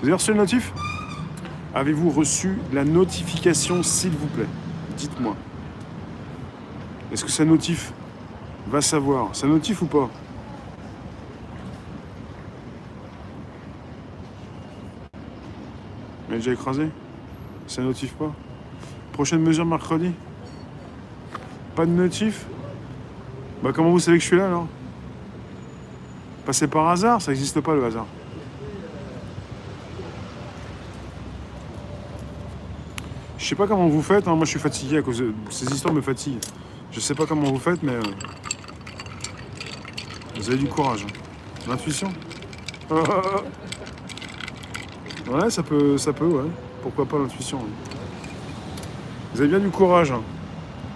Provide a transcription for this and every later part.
Vous avez reçu le notif? Avez-vous reçu la notification, s'il vous plaît? Dites-moi. Est-ce que ça notifie? Va savoir. Ça notifie ou pas? Elle est déjà écrasé? Ça notifie pas? Prochaine mesure mercredi? Pas de notif? Bah comment vous savez que je suis là alors? Passé par hasard? Ça n'existe pas le hasard. Je sais pas comment vous faites, hein. Moi je suis fatigué à cause de ces histoires me fatiguent. Je sais pas comment vous faites, mais vous avez du courage. Hein. L'intuition. Ouais, ça peut, ouais. Pourquoi pas l'intuition. Hein. Vous avez bien du courage. Hein.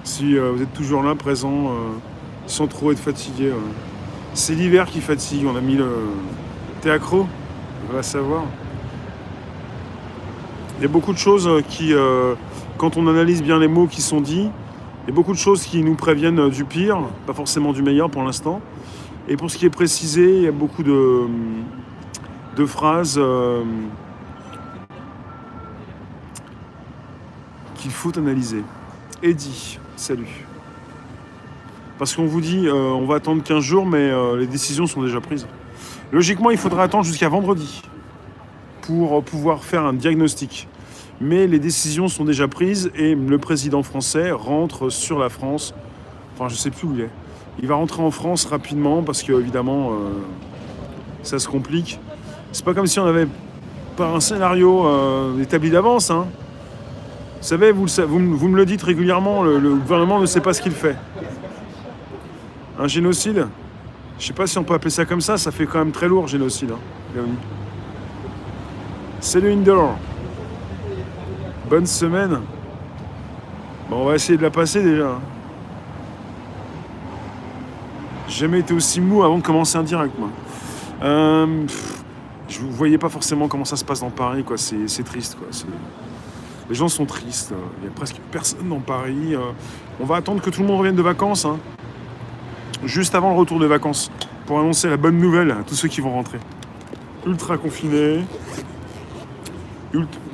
Si vous êtes toujours là, présent, sans trop être fatigué. C'est l'hiver qui fatigue. On a mis le. T'es accro? On va savoir. Il y a beaucoup de choses qui, quand on analyse bien les mots qui sont dits, il y a beaucoup de choses qui nous préviennent du pire, pas forcément du meilleur pour l'instant. Et pour ce qui est précisé, il y a beaucoup de phrases qu'il faut analyser. Eddie, salut. Parce qu'on vous dit, on va attendre 15 jours, mais les décisions sont déjà prises. Logiquement, il faudra attendre jusqu'à vendredi pour pouvoir faire un diagnostic. Mais les décisions sont déjà prises et le président français rentre sur la France. Enfin, je ne sais plus où il est. Il va rentrer en France rapidement parce que, évidemment, ça se complique. C'est pas comme si on avait pas un scénario établi d'avance. Hein. Vous savez, vous me le dites régulièrement, le gouvernement ne sait pas ce qu'il fait. Un génocide? Je ne sais pas si on peut appeler ça comme ça fait quand même très lourd, génocide. Hein, Léonie. Salut Indor. Bonne semaine. Bon, on va essayer de la passer déjà. J'ai jamais été aussi mou avant de commencer un direct, moi. Je ne voyais pas forcément comment ça se passe dans Paris, quoi. C'est triste, quoi. Les gens sont tristes. Il n'y a presque personne dans Paris. On va attendre que tout le monde revienne de vacances, hein. Juste avant le retour de vacances, pour annoncer la bonne nouvelle à tous ceux qui vont rentrer. Ultra confinés.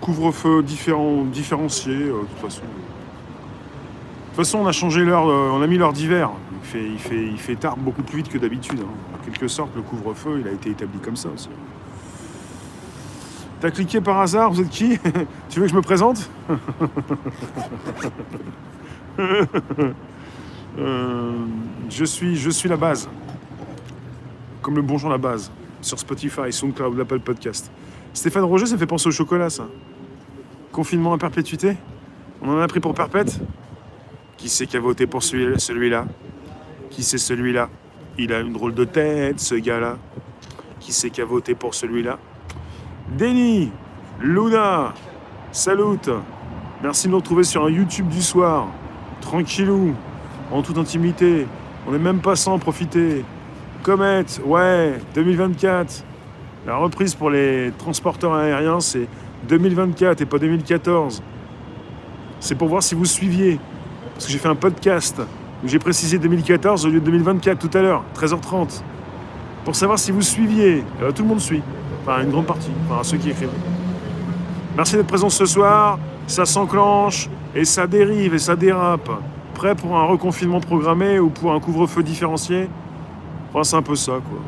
Couvre-feu différencié, de toute façon. De toute façon, on a changé l'heure, on a mis l'heure d'hiver. Il fait tard beaucoup plus vite que d'habitude. Hein. En quelque sorte, le couvre-feu, il a été établi comme ça aussi. T'as cliqué par hasard, vous êtes qui? Tu veux que je me présente? Je suis la base. Comme le Bonjour la base. Sur Spotify, SoundCloud, l'Apple Podcast. Stéphane Roger, ça me fait penser au chocolat, ça. Confinement à perpétuité? On en a pris pour perpète? Qui c'est qui a voté pour celui-là? Qui c'est celui-là? Il a une drôle de tête, ce gars-là. Qui c'est qui a voté pour celui-là? Denis, Luna, salut. Merci de nous retrouver sur un YouTube du soir. Tranquillou, en toute intimité. On n'est même pas sans profiter. Comet, ouais, 2024. La reprise pour les transporteurs aériens, c'est 2024 et pas 2014. C'est pour voir si vous suiviez. Parce que j'ai fait un podcast où j'ai précisé 2014 au lieu de 2024 tout à l'heure, 13h30. Pour savoir si vous suiviez. Tout le monde suit. Enfin, une grande partie. Enfin, ceux qui écrivent. Merci d'être présents ce soir. Ça s'enclenche et ça dérive et ça dérape. Prêt pour un reconfinement programmé ou pour un couvre-feu différencié? Enfin, c'est un peu ça, quoi.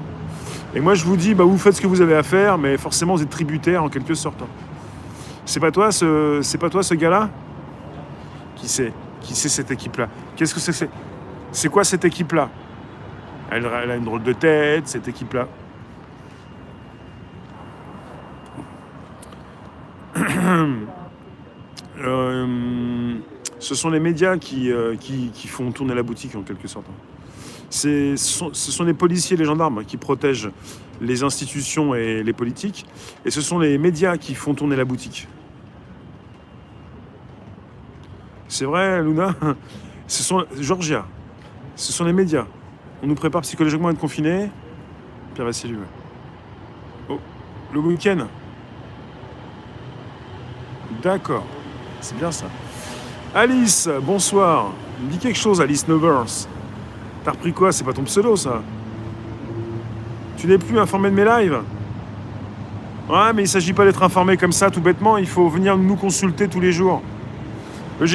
Et moi, je vous dis, vous faites ce que vous avez à faire, mais forcément, vous êtes tributaire en quelque sorte. C'est pas toi, ce gars-là? Qui c'est cette équipe-là? Qu'est-ce que c'est? C'est quoi cette équipe-là? Elle a une drôle de tête, cette équipe-là. Ce sont les médias qui font tourner la boutique en quelque sorte. Ce sont les policiers et les gendarmes qui protègent les institutions et les politiques. Et ce sont les médias qui font tourner la boutique. C'est vrai, Luna? Georgia. Ce sont les médias. On nous prépare psychologiquement à être confinés. Pierre Vassili, ouais. Oh, le week-end. D'accord. C'est bien ça. Alice, bonsoir. Me dis quelque chose, Alice Novers. T'as repris quoi? C'est pas ton pseudo, ça? Tu n'es plus informé de mes lives? Ouais, mais il s'agit pas d'être informé comme ça, tout bêtement. Il faut venir nous consulter tous les jours.